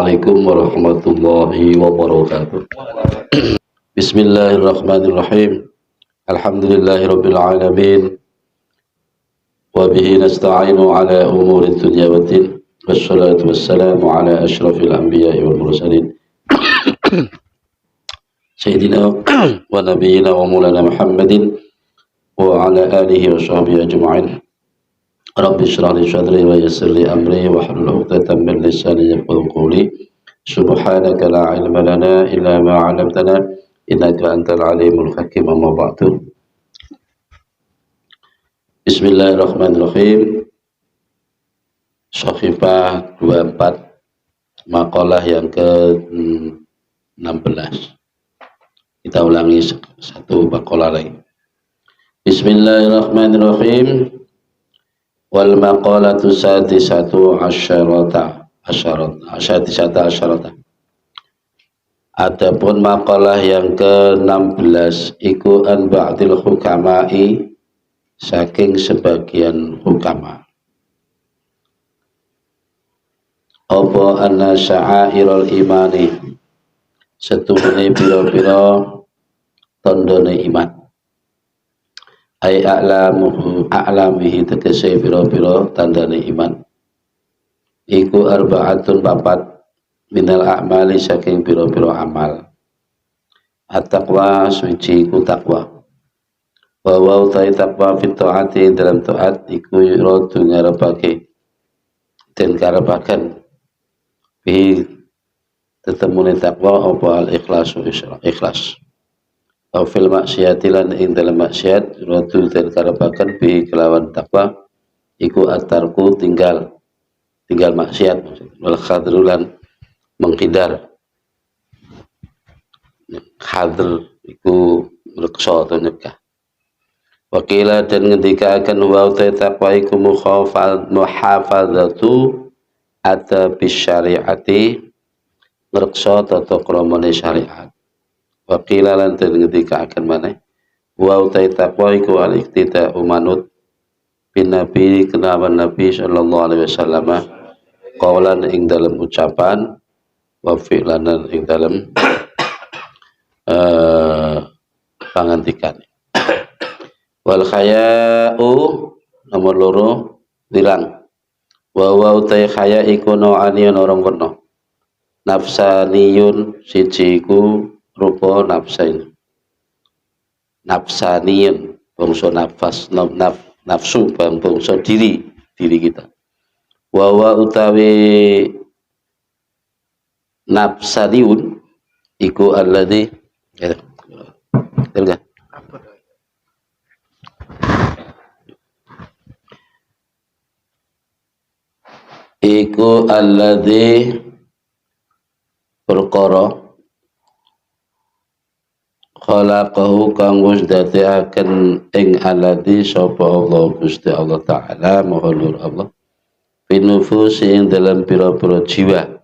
Assalamualaikum warahmatullahi wabarakatuh. Bismillahirrahmanirrahim. Alhamdulillahirabbil alamin. Wa bihi nasta'inu ala umuri dunya waddin. Wassalatu wassalamu ala asyrafil anbiya'i wal mursalin. Sayyidina wa nabiyyina wa maulana Muhammadin wa ala alihi wa sahbihi ajma'in. Rabbi shrah li sadri wa yassir li amri wa hlul 'uqdatam min lisani yafqahu qawli. Subhanaka la ilma lana illa ma 'allamtana innaka antal alimul hakim. Amma ba'du. Bismillahirrahmanirrahim. Shafifah 24, makalah yang ke-16. Kita ulangi satu makalah lagi. Bismillahirrahmanirrahim. Wal maqalatu sadisatu asyarata. Adapun makalah yang ke-16 iku an ba'dil hukama'i, saking sebagian hukama. Apa anna sya'airul imani, setuhune pira-pira tandane iman. Ai a'lamihi tegese pira-pira tandane iman. Iku arba'atun papat minal a'mali, saking pira-pira amal. At-taqwa, suci iku takwa. Wa wa utai takwa fit ta'ati, dalam taat iku yuradu ngarepake den karepaken bi tetemune takwa apa al-ikhlasu, ikhlas. Wa fil maksiati, lan ing dalam maksiat yuradu den karepaken bi kelawan takwa iku at-tarku, tinggal maksiat, wal khadrulan menghindar. Khadr iku reksa atau nyegah. Wakila, dan ngendika akan wa utai taqwa iku muhafadzatu adabis syariati, ngreksa tata kramane syariat. Wakila, lan dan ngendika akan maneh wa utai taqwa iku al-iqtida'u manut bin nabi, kenawan nabi sallallahu alaihi wasallam, qaulan ing dalam ucapan, wa fi'lan ing dalam pangantikan. Wal khaya'u, nomor loro, dirang. Wa wa utai khaya iku nau'ani, orang warna. Nafsaniyun, siji iku rupa nafsain. Nafsaniyun, bangsa nafas, nafsu, bangsa diri kita. Wa wa utawi nafsaniyun iku alladzi iku alladzi perkara khalaqahu, kang wis dadekaken ing alladzi sapa Allah Gusti Allah Ta'ala Maha Luhur Allah binufus ing dalam pira-pira jiwa.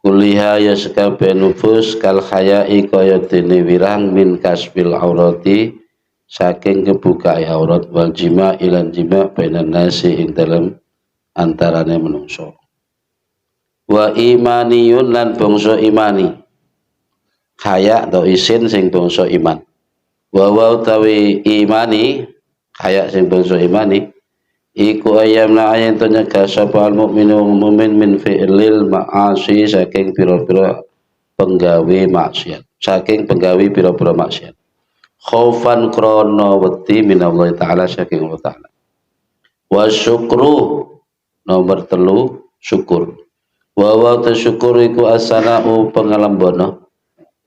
Kuliha ya sekabeh nufus kal khayai kaya dene wirang min kasfil aurati, saking kebuka aurat, wal jima ilan jima bainan nasi ing dalam antarane menungso. Wa imaniyun, lan bangsa imani. Khaya atau isin sing bangsa iman. Wa wa utawi imani, khaya sing bangsa imani iku ayamna ayen to nyegah sapa al mukminu mukmin min fi'lil ma'asi, saking pira-pira penggawe maksiat, saking penggawe pira-pira maksiat. Khaufan krana wedi minallahi ta'ala, saking Allah Ta'ala. Wa syukru, nomor 3, syukur. Wa wa tasyukur iku asana'u, pengalambono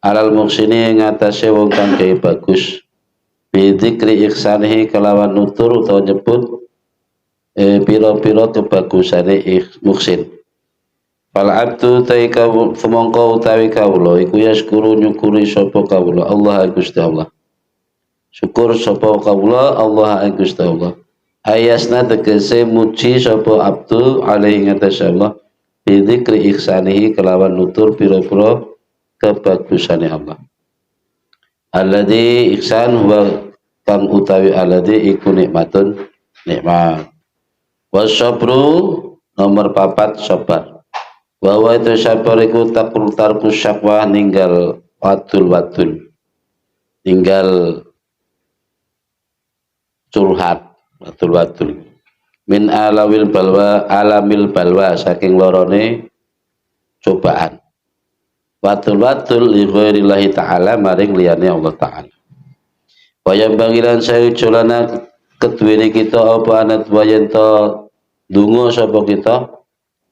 alal muksini ngatasé wong kang gawe bagus bi dzikri ihsanihi, kelawan nutur utawa nyebut pira-pira kebagusane muksin. Fal abdu taika fumangka utawi kawula iku yaskuru, nyukuri sapa kawula Allah Gusti Allah. Syukur sapa kawula Allah Gusti Allah. Ayasna tegese muji sapa abdu alaihi ngatasé Allah bi dzikri ihsanihi, kelawan nutur pira-pira kebagusane Allah. Alladzi ihsan huwa kang utawi alladzi iku nikmatun, nikmat. Wasabru, nomor 4, sabar. bahwa itu sabar iku takul tarku syakwa ninggal watul tinggal curhat watul min alamil balwa saking lorone cobaan watul li ghairillahi ta'ala maring liyane Allah ta'ala wayang bangilan saya culana keduwene kita apa anat wayento dungo sapa kita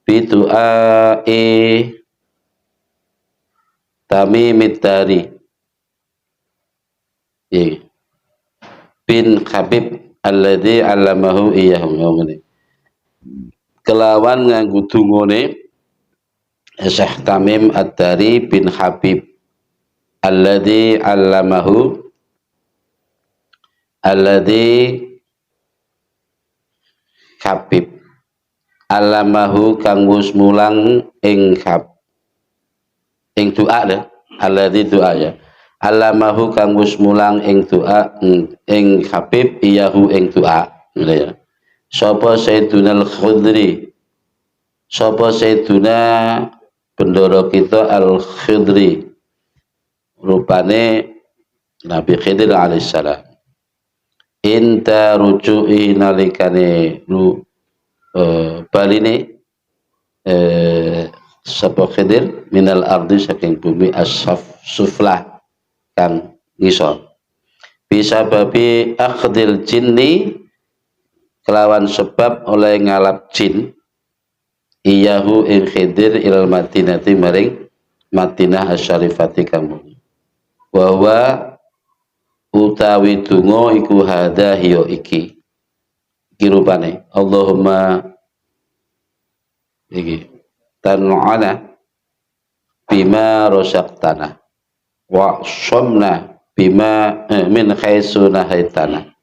bidu'ai tamimid dari bin Habib alladzi 'allamahu iyyahu ngene kelawan nganggo dungane Syekh Tamim Ad-Dari bin Habib alladzi 'allamahu alladzi Habib alamahu kang wis mulang ing doa deh alladzi doa ya alamahu kang wis mulang ing doa ing Habib iyahu ing doa ya sapa Sayyiduna Al-Khudri sapa Sayyiduna bendoro kita Al-Khudri rupane Nabi Khidir alaihissalam inta ruju'i nalikane baline sapa Khidir minal ardi saking bumi as-saf suflah kang ngisor bisa babi akhdil jinni kelawan sebab oleh ngalap jin iyahu ing Khidir ilal Madinati maring Madinah asyarifati kang bahwa utawi donga iku hadha hiya iki rupane Allahumma iki tan'ana bima razaqtana wa shamna bima min haitsu nahaitana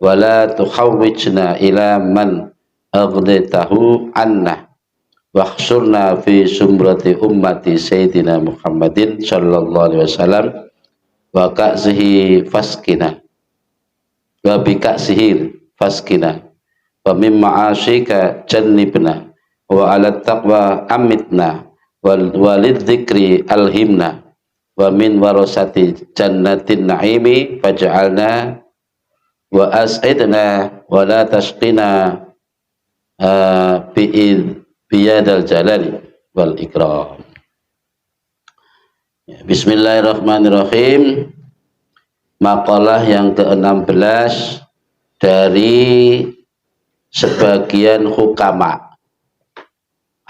wa la tuhawwijna ila man aghdaytahu anna wahsurna fi sumrati ummati sayyidina Muhammadin sallallahu alaihi wasallam wa ka'zihi faskina wa bika'zihi faskina wa min ma'asyika jannibna wa ala taqwa amitna walid dzikri alhimna wa min warasati jannatin na'imi faj'alna wa as'idna wa la tashqina biyadal jalali wal ikram. Bismillahirrahmanirrahim. Makalah yang ke-16 dari sebagian hukama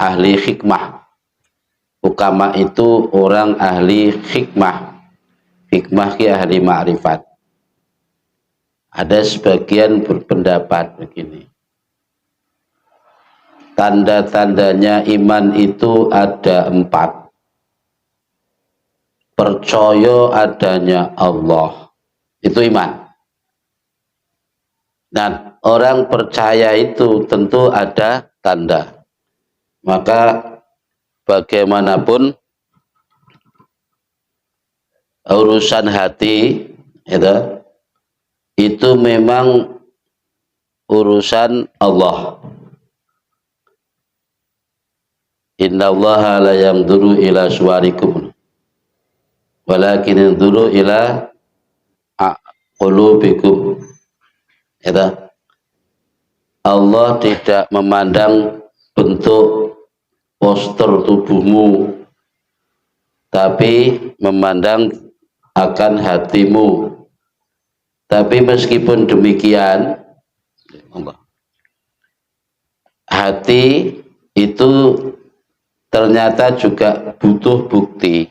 ahli hikmah. Hukama itu orang ahli hikmah. Hikmah ki ahli ma'rifat. Ada sebagian berpendapat begini. Tanda-tandanya iman itu ada 4. Percaya adanya Allah itu iman. Dan orang percaya itu tentu ada tanda. Maka bagaimanapun urusan hati itu memang urusan Allah. Innallaha la yanzuru ila suwarikum walakin yanzuru ila qulubikum. Allah tidak memandang bentuk poster tubuhmu, tapi memandang akan hatimu. Tapi meskipun demikian, hati itu ternyata juga butuh bukti.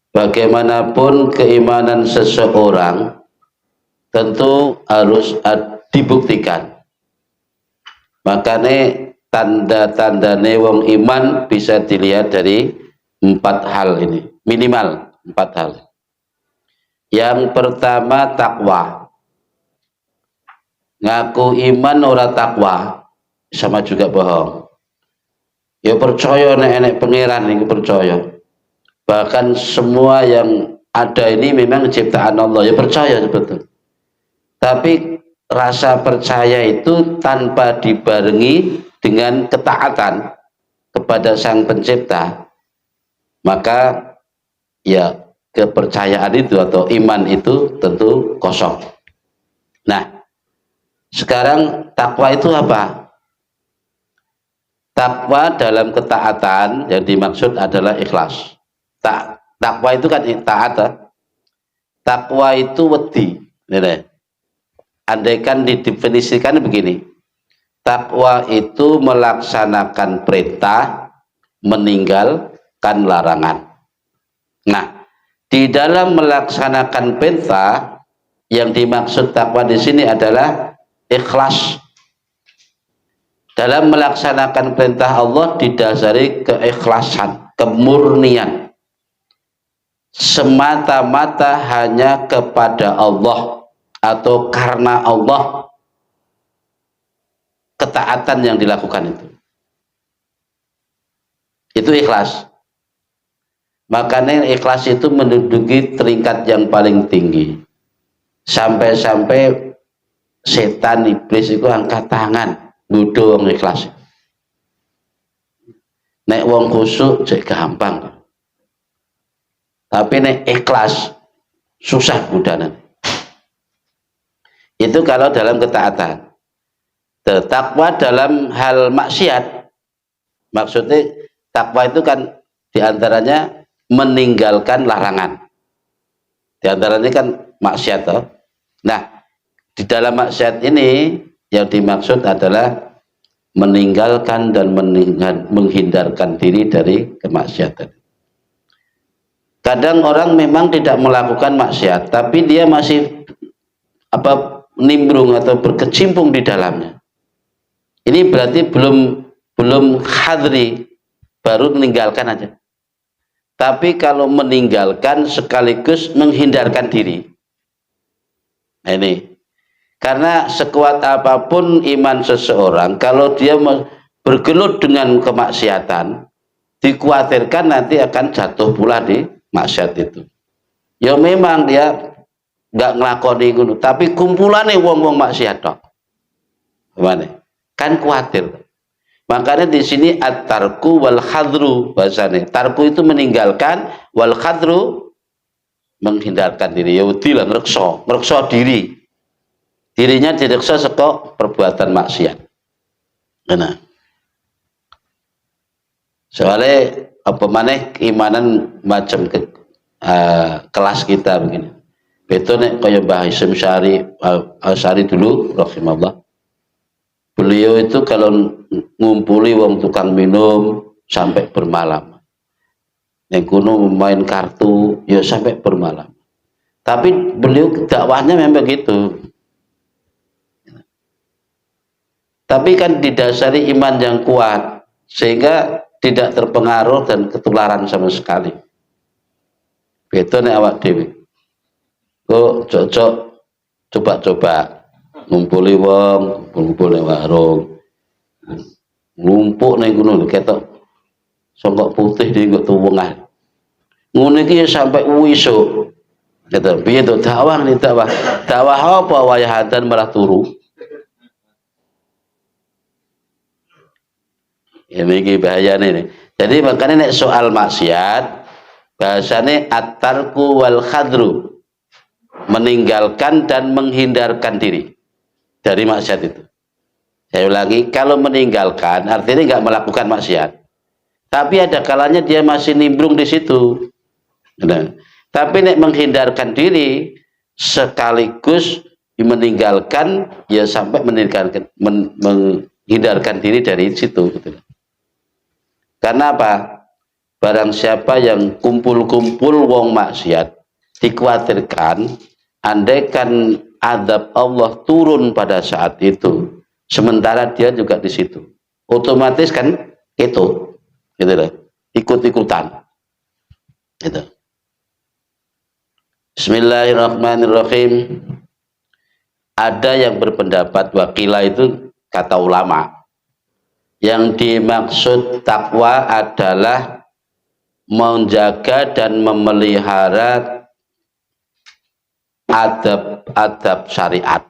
Bagaimanapun keimanan seseorang tentu harus dibuktikan. Makanya tanda-tandane wong iman bisa dilihat dari 4 hal ini, minimal 4 hal. Yang pertama takwa. Ngaku iman ora takwa sama juga bohong. Ya percaya nek pangeran niku percaya. Bahkan semua yang ada ini memang ciptaan Allah, ya percaya betul. Tapi rasa percaya itu tanpa dibarengi dengan ketaatan kepada Sang Pencipta, maka ya kepercayaan itu atau iman itu tentu kosong. Nah, sekarang takwa itu apa? Takwa dalam ketaatan yang dimaksud adalah ikhlas. Takwa itu kan taat. Takwa itu wedi. Andaikan didefinisikan begini, takwa itu melaksanakan perintah, meninggalkan larangan. Nah, di dalam melaksanakan perintah, yang dimaksud takwa di sini adalah ikhlas. Dalam melaksanakan perintah Allah didasari keikhlasan, kemurnian, semata-mata hanya kepada Allah atau karena Allah ketaatan yang dilakukan itu ikhlas. Makanya ikhlas itu menduduki tingkat yang paling tinggi, sampai-sampai setan iblis itu angkat tangan nuduh wong ikhlas. Nek wong khusyuk cek gampang, tapi nek ikhlas susah budana. Itu kalau dalam ketaatan. Takwa dalam hal maksiat, maksudnya takwa itu kan diantaranya meninggalkan larangan, diantaranya kan maksiat toh. Nah, di dalam maksiat ini yang dimaksud adalah meninggalkan dan menghindarkan diri dari kemaksiatan. Kadang orang memang tidak melakukan maksiat, tapi dia masih nimbrung atau berkecimpung di dalamnya. Ini berarti belum hadri, baru meninggalkan aja. Tapi kalau meninggalkan sekaligus menghindarkan diri. Nah, ini karena sekuat apapun iman seseorang, kalau dia bergelut dengan kemaksiatan, dikhawatirkan nanti akan jatuh pula di maksiat itu. Ya memang dia nggak ngelakoni ngono, tapi kumpulannya wong-wong maksiat dok. Gimana? Kan khawatir. Makanya di sini at-tarku wal khadru bahasanya. Tarku itu meninggalkan, wal khadru menghindarkan diri. Ya udilah ngerekso diri. Dirinya direksa saka perbuatan maksiat. Nah. Soalnya apa maneh keimanan macam kelas kita begini. Betul nek kaya Mbah Hasyim Asy'ari dulu rahimahullah. Beliau itu kalau ngumpuli wong tukang minum sampai bermalam. Nek kuno main kartu ya sampai bermalam. Tapi beliau dakwahnya memang begitu. Tapi kan didasari iman yang kuat sehingga tidak terpengaruh dan ketularan sama sekali. Betul nek awak dhewe. Kok cocok coba-coba ngumpuli wong, ngumpul ning warung. Numpuk ning ngono ketok songkok putih di nggo tuwungan. Ngono iki sampai wisuk. Gitu. Piye to dakwah ni dakwah. Dakwah apa wayahan malah turu. Ini bahayane nih. Jadi makanya nek soal maksiat bahasane at-tarku wal khadru, meninggalkan dan menghindarkan diri dari maksiat itu. Saya ulangi, kalau meninggalkan artinya nggak melakukan maksiat, tapi ada kalanya dia masih nimbrung di situ. Nah, tapi nek menghindarkan diri sekaligus meninggalkan, ya sampai menghindarkan diri dari situ. Gitu. Karena apa? Barang siapa yang kumpul-kumpul wong maksiat, dikhawatirkan andaikan azab Allah turun pada saat itu, sementara dia juga di situ, otomatis kan itu, gitu loh, ikut-ikutan. Gitu. Bismillahirrahmanirrahim. Ada yang berpendapat wakilah itu kata ulama. Yang dimaksud takwa adalah menjaga dan memelihara adab-adab syariat.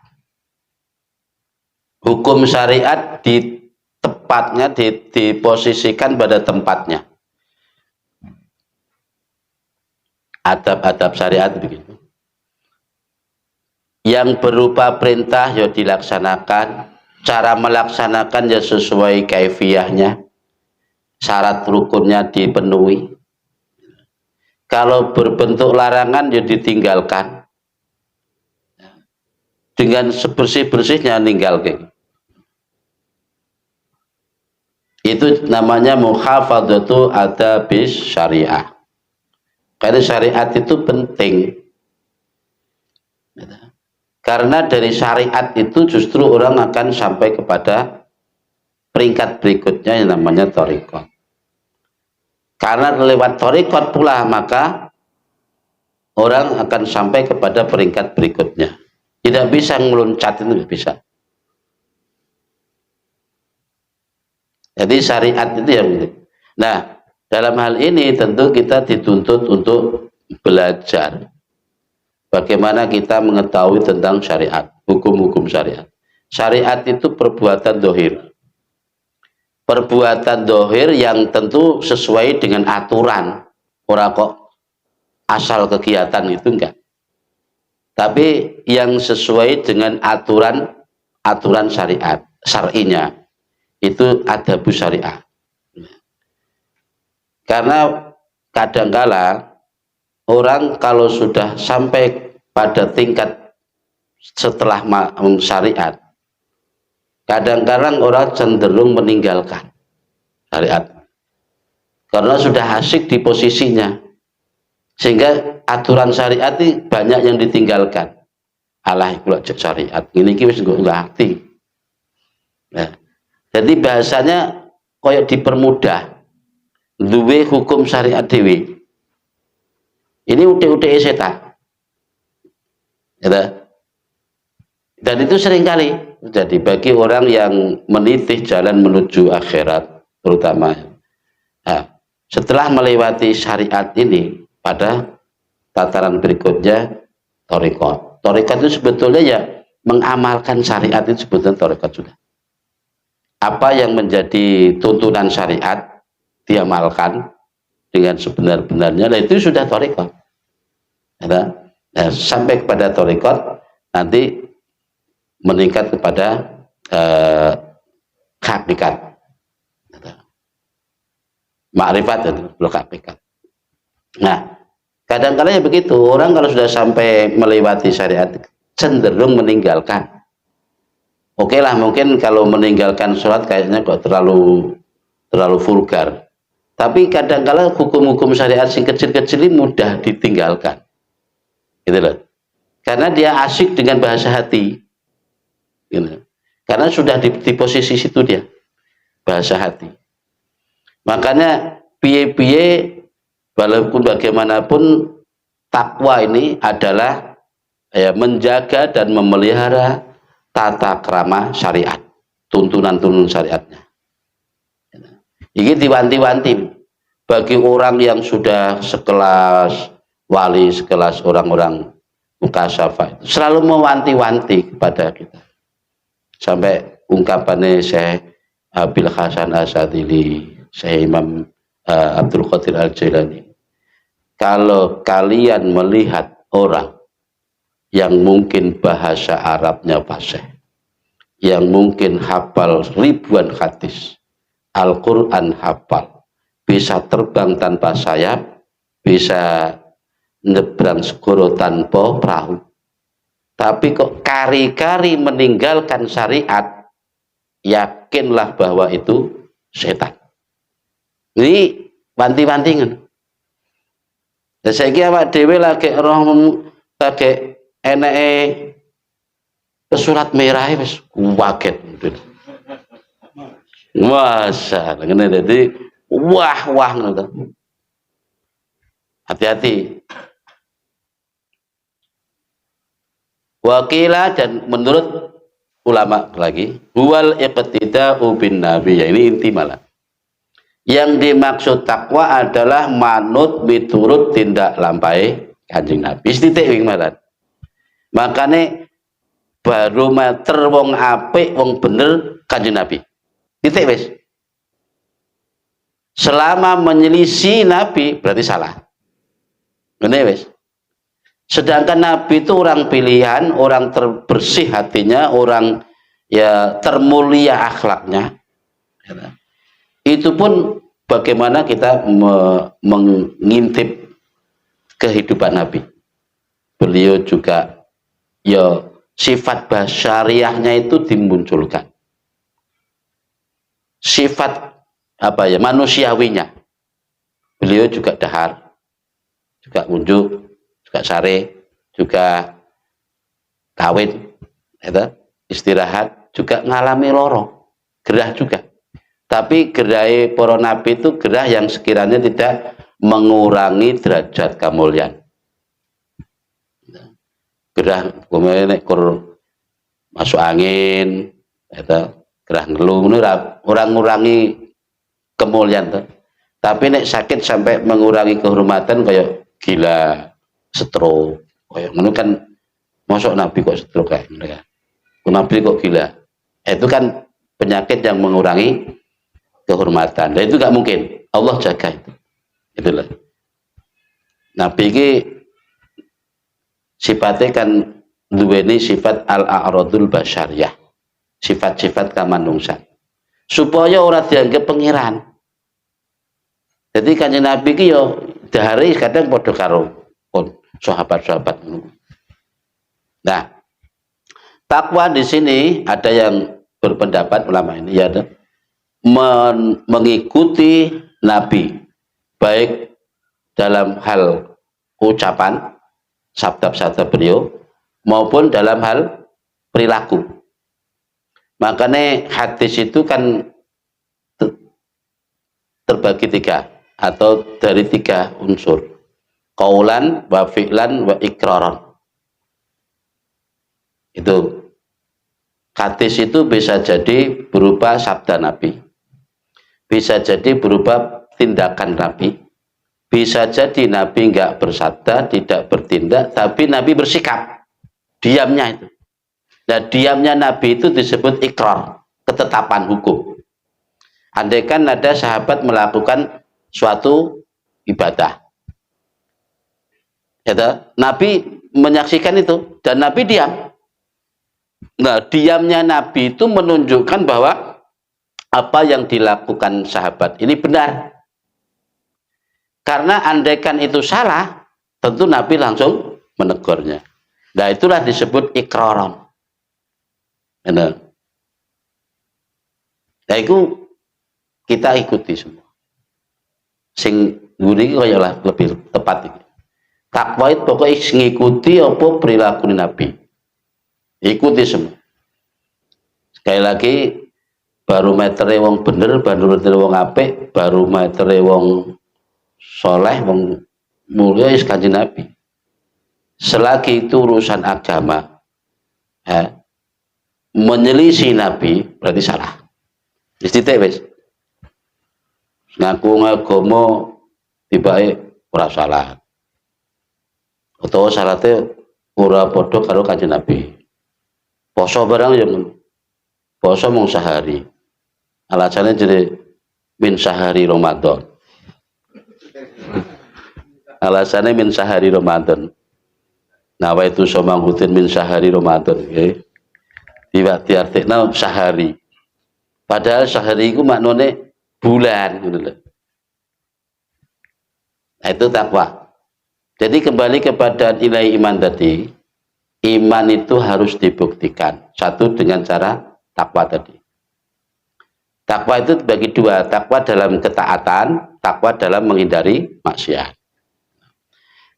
Hukum syariat tepatnya diposisikan pada tempatnya. Adab-adab syariat begitu. Yang berupa perintah ya dilaksanakan, cara melaksanakan ya sesuai kaifiyahnya, syarat rukunnya dipenuhi. Kalau berbentuk larangan ya ditinggalkan. Dengan sebersih-bersihnya ninggalkan. Itu namanya muhafadzatu adabis syariah. Karena syariat itu penting. Karena dari syariat itu justru orang akan sampai kepada peringkat berikutnya yang namanya thariqat. Karena lewat thariqat pula maka orang akan sampai kepada peringkat berikutnya. Tidak bisa meloncat, itu tidak bisa. Jadi syariat itu yang penting. Nah, dalam hal ini tentu kita dituntut untuk belajar bagaimana kita mengetahui tentang syariat, hukum-hukum syariat. Syariat itu perbuatan dohir. Perbuatan dohir yang tentu sesuai dengan aturan. Orang kok asal kegiatan itu enggak. Tapi yang sesuai dengan aturan syariat, syar'inya. Itu adabus syariah. Karena kadangkala orang kalau sudah sampai pada tingkat setelah syariat, kadang-kadang orang cenderung meninggalkan syariat karena sudah asik di posisinya, sehingga aturan syariat ini banyak yang ditinggalkan. Alah iku syariat ini wis nggak ngerti. Nah, jadi bahasanya koyok dipermudah, duwe hukum syariat dewi. Ini utek-utek setan. Dan itu seringkali jadi bagi orang yang menitih jalan menuju akhirat, terutama. Nah, setelah melewati syariat ini, pada tataran berikutnya thariqat. Thariqat itu sebetulnya ya mengamalkan syariat, itu sebetulnya thariqat sudah. Apa yang menjadi tuntunan syariat diamalkan dengan sebenar-benarnya, nah itu sudah thariqat. Nah, sampai kepada thariqat nanti meningkat kepada hakikat, makrifat dan hakikat. Nah, kadang-kadang ya begitu, orang kalau sudah sampai melewati syariat cenderung meninggalkan. Oke lah, mungkin kalau meninggalkan sholat kayaknya kok terlalu vulgar. Tapi kadang-kadang hukum-hukum syariat yang kecil-kecil ini mudah ditinggalkan. Gitu loh. Karena dia asik dengan bahasa hati. Gitu. Karena sudah di posisi situ dia. Bahasa hati. Makanya piye-piye walaupun bagaimanapun takwa ini adalah menjaga dan memelihara tata krama syariat, tuntunan-tuntunan syariatnya. Ini diwanti-wanti bagi orang yang sudah sekelas wali, sekelas orang-orang mukasyafah, selalu mewanti-wanti kepada kita. Sampai ungkapannya Syekh Abil Hasan Asadili, Syekh Imam Abdul Qadir Al-Jailani, kalau kalian melihat orang yang mungkin bahasa Arabnya fasih, yang mungkin hafal ribuan hadis, Al-Quran hafal, bisa terbang tanpa sayap, bisa nyebrang segoro tanpa perahu, tapi kok kari-kari meninggalkan syariat, yakinlah bahwa itu setan. Ini banting-bantingan. Dan saya kira Pak Dewi lagi orang lagi enake surat merah wis waget. Masa ngene dadi wah ngono. Hati-hati. Wakila, dan menurut ulama lagi, huwal iqtida'u bin nabi, ya ini inti malah. Yang dimaksud takwa adalah manut miturut tindak lampai Kanjeng Nabi. Titik wing malah. Makanya barometer wong apik wong bener Kanjeng Nabi. Titik wis. Selama menyelisih Nabi berarti salah. Ngene wis. Sedangkan Nabi itu orang pilihan, orang terbersih hatinya, orang ya termulia akhlaknya. Itu pun bagaimana kita mengintip kehidupan Nabi. Beliau juga ya sifat basyariahnya itu dimunculkan. Sifat apa ya manusiawinya. Beliau juga dahar, juga unjuk, juga sare, juga kawin, istirahat, juga ngalami loro, gerah juga. Tapi gerai para nabi itu gerah yang sekiranya tidak mengurangi derajat kemuliaan. Gerah kemudian kur masuk angin, gerah ngeluh, orang ngurangi kemuliaan tuh. Tapi nek sakit sampai mengurangi kehormatan kayak gila, stroke, kayak ngono kan masuk nabi kok stroke kayak mereka. Nabi kok gila. Itu kan penyakit yang mengurangi kehormatan. Dan itu gak mungkin. Allah jaga itu. Itulah. Nabi ini sifatnya kan duweni sifat al-a'radul basyariyah. Sifat-sifat kamanungsan. Supaya orang dianggap pengiran. Jadi kanjeng Nabi ki yo dahare kadang padha karo sahabat-sahabat. Nah, takwa di sini ada yang berpendapat ulama ini ya mengikuti Nabi baik dalam hal ucapan sabda-sabda beliau maupun dalam hal perilaku. Makanya hadis itu kan terbagi tiga atau dari tiga unsur, qaulan wa fi'lan wa iqraran. Itu hadis itu bisa jadi berupa sabda Nabi, bisa jadi berupa tindakan Nabi, bisa jadi Nabi enggak bersabda, tidak bertindak, tapi Nabi bersikap, diamnya itu. Nah, diamnya Nabi itu disebut ikrar, ketetapan hukum. Andaikan ada sahabat melakukan suatu ibadah, Nabi menyaksikan itu dan Nabi diam. Nah, diamnya Nabi itu menunjukkan bahwa apa yang dilakukan sahabat ini benar. Karena andaikan itu salah, tentu Nabi langsung menegurnya. Nah, itulah disebut ikraran. Nah, itu kita ikuti semua. Sing ngene kaya lah lebih tepat iki. Takwa itu pokoknya ngikuti apa perilaku Nabi. Ikuti semua. Sekali lagi barometer wong bener, barometer wong apik, barometer wong soleh, wong mulia is kanjeng Nabi. Selagi itu urusan agama, menyelisih Nabi berarti salah. Istitik wis. Ngaku agama tibake ora salah. Utawa salate ora padha karo kanjeng Nabi. Poso barang yang poso mung sehari. Alasannya jadi min sahari Ramadan. Alasannya min sahari Ramadan. Nawa itu somang hutin min sahari Ramadan. Okay? Tiba diartikna sehari. Padahal sehari itu maknanya bulan. Nah, itu takwa. Jadi kembali kepada nilai iman tadi. Iman itu harus dibuktikan. Satu dengan cara takwa tadi. Takwa itu bagi dua. Takwa dalam ketaatan, takwa dalam menghindari maksiat.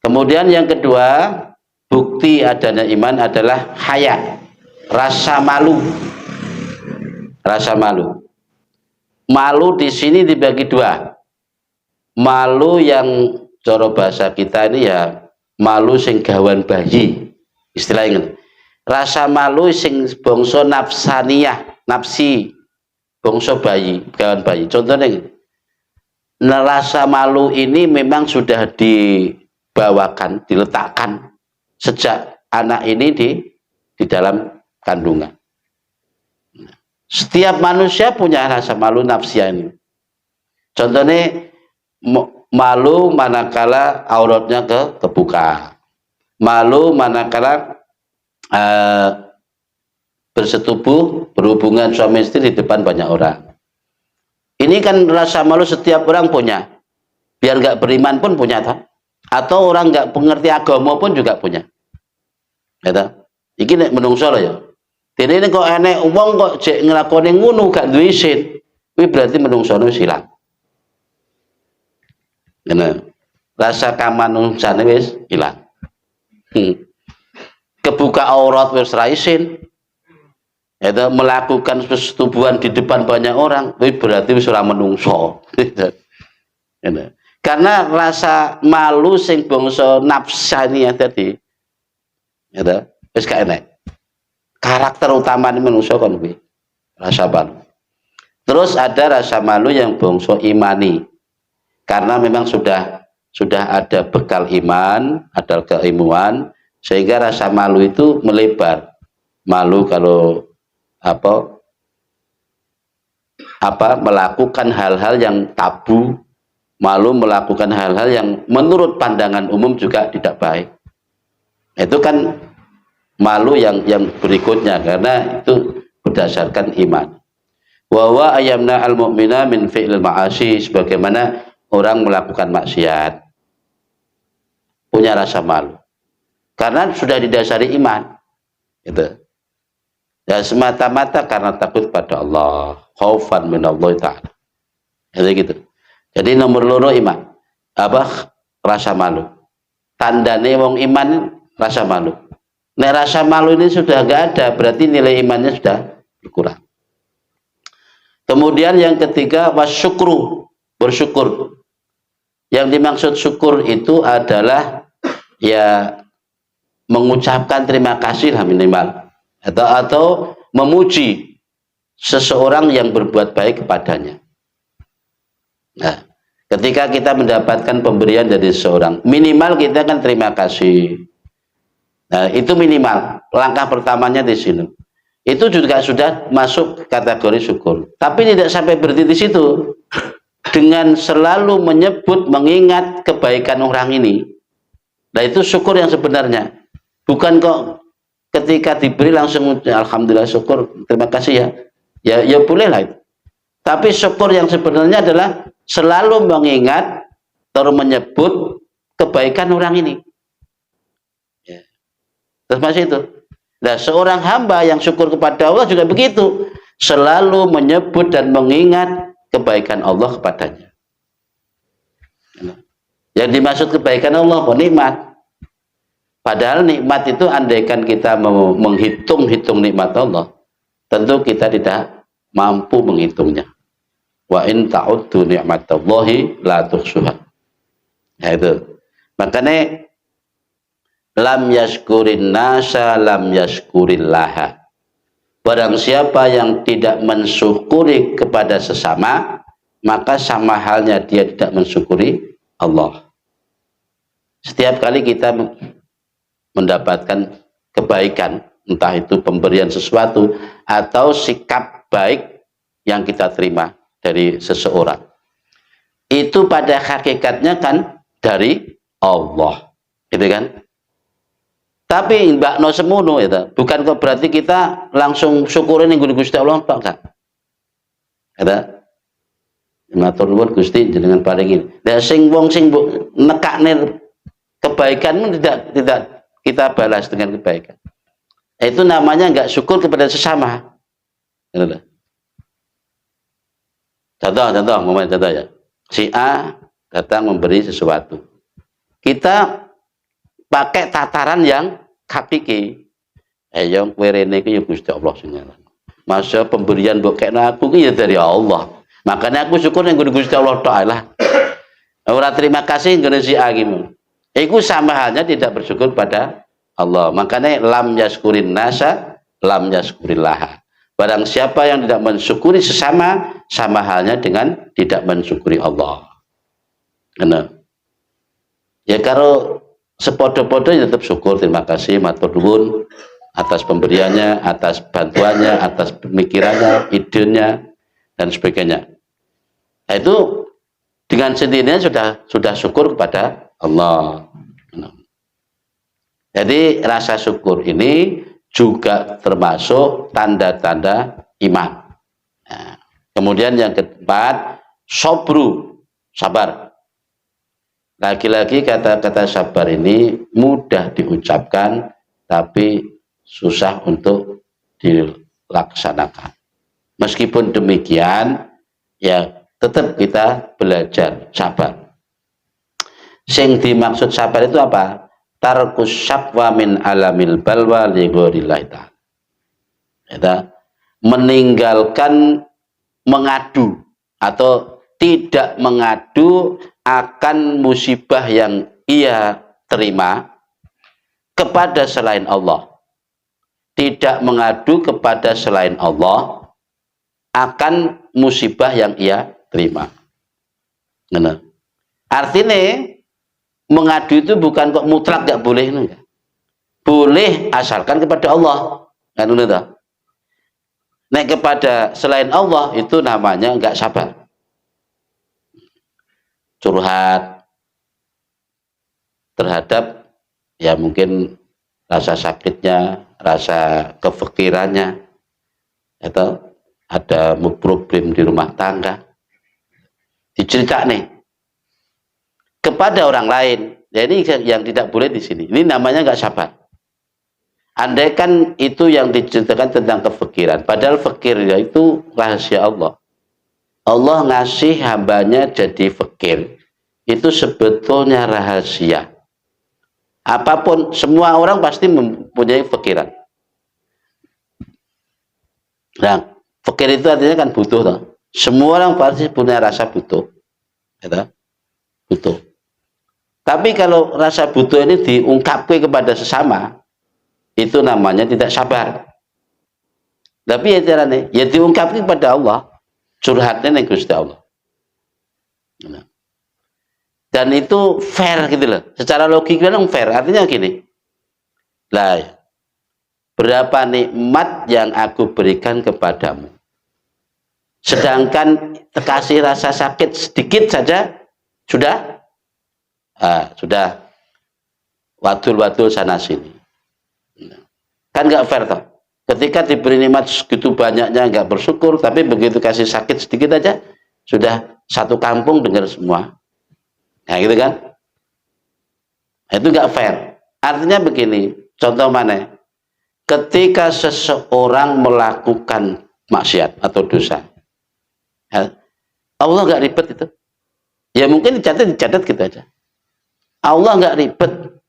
Kemudian yang kedua, bukti adanya iman adalah haya, rasa malu. Rasa malu. Malu di sini dibagi dua. Malu yang cara bahasa kita ini ya malu sing gawan bayi. Istilahnya rasa malu sing bangsa nafsaniyah, nafsi, bangsa bayi, gawan bayi. Contohnya rasa malu ini memang sudah dibawakan, diletakkan sejak anak ini di dalam kandungan. Setiap manusia punya rasa malu nafsiyah ini. Contohnya malu manakala auratnya kebuka, malu manakala bersetubuh berhubungan suami istri di depan banyak orang. Ini kan rasa malu setiap orang punya, biar nggak beriman pun punya, atau orang nggak pengerti agama pun juga punya. Ya, iki nek menungso lho ya. Dene ini kok enek wong kok jek nglakoni ngono gak duwe isin, kuwi berarti menungsone silang. Ngene. Rasa kamanusiane wis ilang. Kebuka aurat wis ra isin. Itu melakukan persetubuhan di depan banyak orang, kuwi berarti wis ora menungso. Karena rasa malu sing bangsa nafsani tadi. Ya, wis gak enek. Karakter utama manusia kan kuwi rasa malu. Terus ada rasa malu yang bangsa imani, karena memang sudah ada bekal iman, ada keilmuan, sehingga rasa malu itu melebar. Malu kalau melakukan hal-hal yang tabu, malu melakukan hal-hal yang menurut pandangan umum juga tidak baik. Itu kan malu yang berikutnya, karena itu berdasarkan iman. Wa wa ayyamna al-mu'mina min fi'lil ma'asi, sebagaimana orang melakukan maksiat punya rasa malu karena sudah didasari iman. Itu ya semata-mata karena takut pada Allah, khaufan min Allah Ta'ala. Gitu. Jadi nomor loro iman, rasa malu. Tandane wong iman rasa malu. Nek rasa malu ini sudah enggak ada, berarti nilai imannya sudah berkurang. Kemudian yang ketiga wasyukru, bersyukur. Yang dimaksud syukur itu adalah ya mengucapkan terima kasih lah minimal, atau memuji seseorang yang berbuat baik kepadanya. Nah, ketika kita mendapatkan pemberian dari seseorang, minimal kita kan terima kasih. Nah, itu minimal. Langkah pertamanya di sini. Itu juga sudah masuk kategori syukur. Tapi tidak sampai berhenti di situ. Dengan selalu menyebut, mengingat kebaikan orang ini. Nah, itu syukur yang sebenarnya. Bukan kok ketika diberi langsung alhamdulillah syukur, terima kasih ya. Ya boleh lah itu. Tapi syukur yang sebenarnya adalah selalu mengingat atau menyebut kebaikan orang ini. Terus masih itu. Nah, seorang hamba yang syukur kepada Allah juga begitu, selalu menyebut dan mengingat kebaikan Allah kepadanya. Yang dimaksud kebaikan Allah nikmat. Padahal nikmat itu andaikan kita menghitung nikmat Allah, tentu kita tidak mampu menghitungnya. Wa in ta'uddu ni'matallahi la tuhsuha. Ya itu. Makanya lam yashkurin nasa lam yashkurillaha. Barang siapa yang tidak mensyukuri kepada sesama, maka sama halnya dia tidak mensyukuri Allah. Setiap kali kita mendapatkan kebaikan, entah itu pemberian sesuatu atau sikap baik yang kita terima dari seseorang, itu pada hakikatnya kan dari Allah, gitu kan? Tapi mbak no semono itu bukan kok berarti kita langsung syukurin yang Gusti Allah tok kan. Ada matur nuwun Gusti jenengan paringin. Nek sing wong sing nekakne kebaikanmu tidak kita balas dengan kebaikan. Itu namanya enggak syukur kepada sesama. Contoh ya. Si A datang memberi sesuatu. Kita pakai tataran yang kapiki. Yang kowe rene iki ya Gusti Allah sing ngaran. Masa pemberian mbok kekno aku ki ya dari Allah. Makanya aku syukur ning Gusti Allah tok lah. Ora terima kasih ngene si A ki. Iku sama halnya tidak bersyukur pada Allah. Makanya lam yaskurin nasa lam yaskurillah. Barang siapa yang tidak mensyukuri sesama, sama halnya dengan tidak mensyukuri Allah. Karena ya kalau sepodo-podo ya tetap syukur, terima kasih, matur nuwun, atas pemberiannya, atas bantuannya, atas pemikirannya, idenya, dan sebagainya. Nah, itu dengan sendirinya sudah syukur kepada Allah. Jadi rasa syukur ini juga termasuk tanda-tanda iman. Nah, kemudian yang keempat, sobru, sabar. Lagi-lagi kata-kata sabar ini mudah diucapkan, tapi susah untuk dilaksanakan. Meskipun demikian, ya tetap kita belajar sabar. Sing dimaksud sabar itu apa? Tarkus syakwa min alamil balwa li ghairillah ta'ala. Meninggalkan mengadu atau tidak mengadu akan musibah yang ia terima kepada selain Allah. Tidak mengadu kepada selain Allah akan musibah yang ia terima. Nah, artinya mengadu itu bukan kok mutlak gak boleh, enggak. Boleh asalkan kepada Allah. Kan udah. Nek kepada selain Allah itu namanya enggak sabar. Curhat terhadap ya mungkin rasa sakitnya, rasa kefikirannya, atau ada problem di rumah tangga, dicerita nih kepada orang lain. Ya, ini yang tidak boleh di sini. Ini namanya nggak sabar. Andaikan itu yang diceritakan tentang kefikiran, padahal fikir itu rahasia Allah. Allah ngasih hambanya jadi fikir, itu sebetulnya rahasia. Apapun, semua orang pasti mempunyai pikiran. Nah, fikir itu artinya kan butuh, toh. Semua orang pasti punya rasa butuh, gitu? Butuh. Tapi kalau rasa butuh ini diungkapkan kepada sesama, itu namanya tidak sabar. Tapi ya caranya, ya diungkapkan kepada Allah, curhatnya ning Gusti Allah. Nah. Dan itu fair gitu loh. Secara logika kan fair. Artinya gini. Lah, berapa nikmat yang aku berikan kepadamu. Sedangkan kasih rasa sakit sedikit saja sudah sudah wadul-wadul sana sini. Kan nggak fair toh. Ketika diberi nikmat segitu banyaknya nggak bersyukur, tapi begitu kasih sakit sedikit aja sudah satu kampung dengar semua. Nah gitu kan, itu nggak fair. Artinya begini, contoh mana? Ketika seseorang melakukan maksiat atau dosa, Allah nggak ribet itu. Ya mungkin dicatat gitu aja. Allah nggak ribet.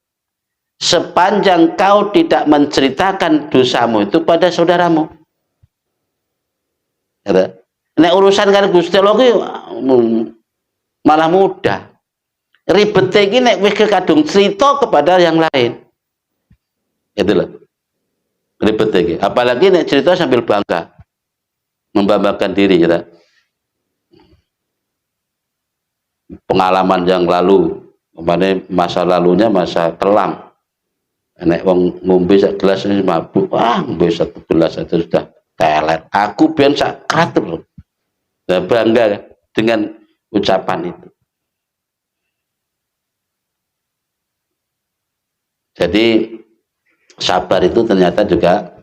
Sepanjang kau tidak menceritakan dosamu itu pada saudaramu. Nek urusan kan Gusti Allah malah mudah. Ribet iki nek wis kadung cerita kepada yang lain. Itu loh. Ribet iki. Apalagi nek cerita sambil bangga. Membanggakan diri kita. Pengalaman yang lalu, masa lalunya masa kelam. Nek wong ngombe sak gelas ini mabuk, wah ngombe satu gelas itu sudah teler. Aku biyen sak kratur. Nah, bangga dengan ucapan itu. Jadi sabar itu ternyata juga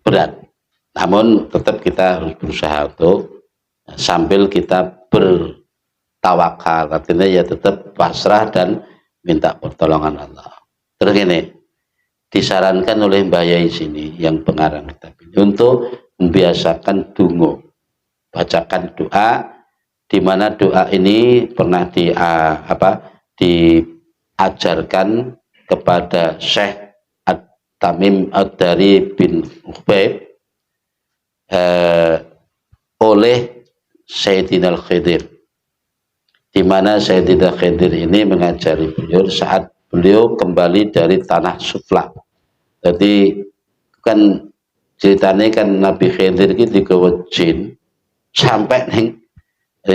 berat. Namun tetap kita harus berusaha untuk sambil kita bertawakal. Artinya ya tetap pasrah dan minta pertolongan Allah. Terus ini disarankan oleh Mbah Yai sini yang pengarang kitab ini untuk membiasakan dungo, bacakan doa, di mana doa ini pernah diajarkan kepada Syekh Tamim Ad-Dari bin Uqbaib oleh Sayyidina Al-Khidir, di mana Sayyidina Khidir ini mengajari beliau saat beliau kembali dari tanah sufla. Jadi kan ceritanya kan Nabi Khidir ini digawa jin sampai ning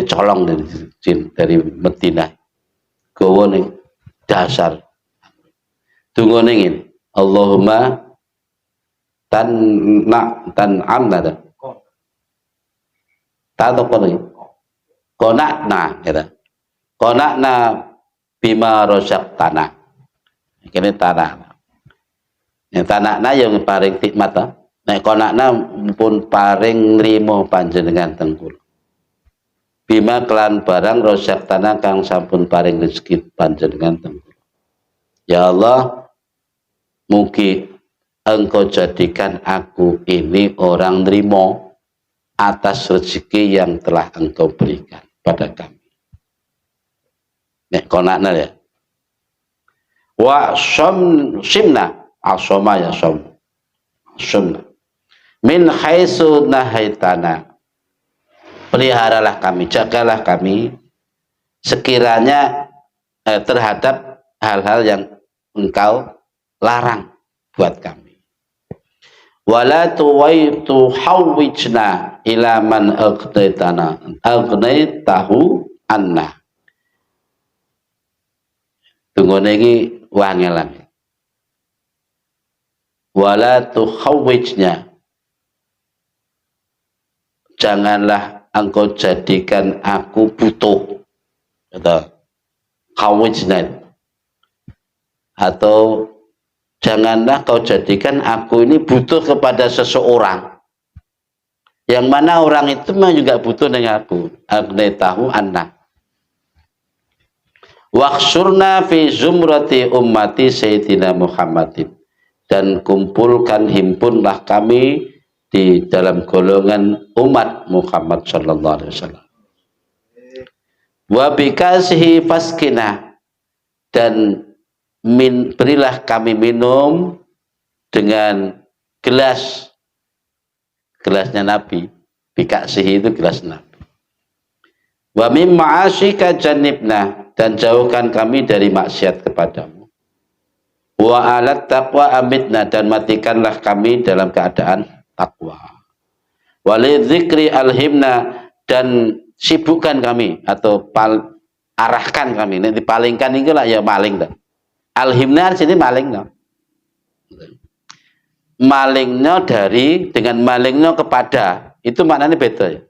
colong dari jin dari Madinah gawa ning dasar tunggu ning Allahumma tan'am nada konakna gitu. Konakna bima rosak tanah ini tanah yang tanahna yang paling hikmat nek konakna pun paring nrimo panjenengan tengkul bima kelan barang rosak tanah kang sampun paring rezeki panjenengan tengkul. Ya Allah, mugi Engkau jadikan aku ini orang nrimo atas rezeki yang telah Engkau berikan pada kami. Nek konakna ya. Wa shimna asoma ya shimna min haitsu nahaitana. Peliharalah kami, jagalah kami sekiranya terhadap hal-hal yang Engkau larang buat kami. Wala tuhawwijna ila man agnaitahu anna. Tunggone iki wangelan. Wala tuhawwijna, janganlah engkau jadikan aku butuh atau khawwijna, atau janganlah kau jadikan aku ini butuh kepada seseorang yang mana orang itu mah juga butuh dengan aku. Agnaitahu anna. Waqsurna fi zumrati ummati sayyidina Muhammadin, dan kumpulkan himpunlah kami di dalam golongan umat Muhammad sallallahu alaihi wasallam. Wa bikasihi faskina, dan berilah kami minum dengan gelasnya Nabi. Bikasihi itu gelas Nabi. Wa mim ma'asyika jannibna, dan jauhkan kami dari maksiat kepadamu. Wa alat taqwa amitna, dan matikanlah kami dalam keadaan takwa. Walidzikri alhimna, dan sibukkan kami atau arahkan kami. Nanti palingkan itu lah ya maling dah. Alhimna sini maling no. Malingnya dari dengan malingnya kepada itu maknanya beda ya.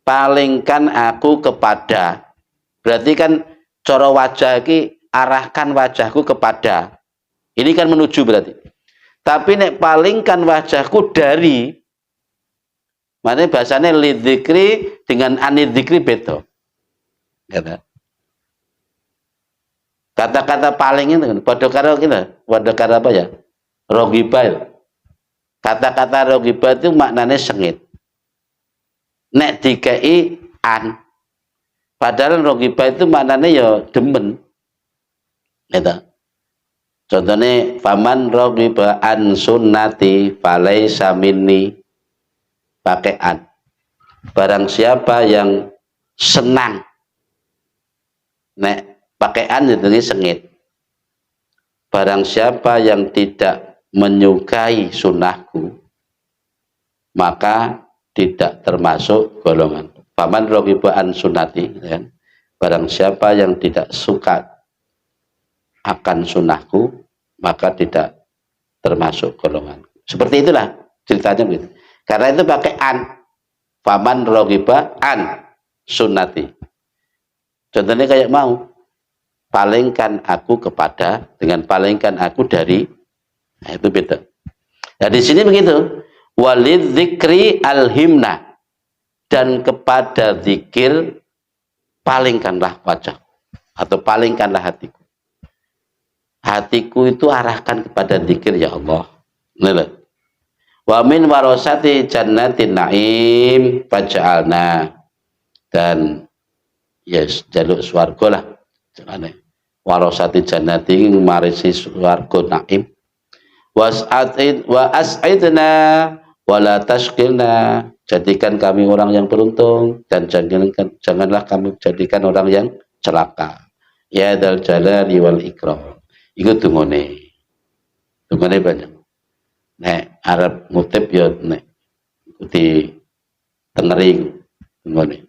Palingkan aku kepada, berarti kan cara wajah ini arahkan wajahku kepada, ini kan menuju berarti. Tapi nek palingkan wajahku dari, maknanya bahasanya lidzikri dengan anidzikri beda. Kata-kata paling itu kan padha karo kita, padha karo apa ya? Rogiba. Kata-kata rogiba itu maknanya sengit. Nek dikei an. Padahal rogiba itu maknanya ya demen. Gitu. Contohnya faman rogiba an sunnati falaisa minni, pakai an. Barang siapa yang senang, nek pakaian itu sengit. Barang siapa yang tidak menyukai sunnahku, maka tidak termasuk golongan. Faman raghiba an sunnati, ya. Barang siapa yang tidak suka akan sunnahku, maka tidak termasuk golongan. Seperti itulah ceritanya gitu. Karena itu pakai an. Faman raghiba an sunnati. Contohnya kayak mau palingkan aku kepada dengan palingkan aku dari, nah itu beda. Nah di sini begitu, walidzikri alhimna, dan kepada zikir palingkanlah wajahku atau palingkanlah hatiku. Hatiku itu arahkan kepada zikir ya Allah. Nah, wa min warasati jannatin naim faj'alna, dan yes jaluk swarga lah. Warasati jannati marisi swarga naim was'aid wa as'idna wala tashqilna, jadikan kami orang yang beruntung dan janganlah kami jadikan orang yang celaka. Ya dzal jalali wal ikram. Iku tungone banyak. Nek arep ngutip ya nek di tengeri tungone.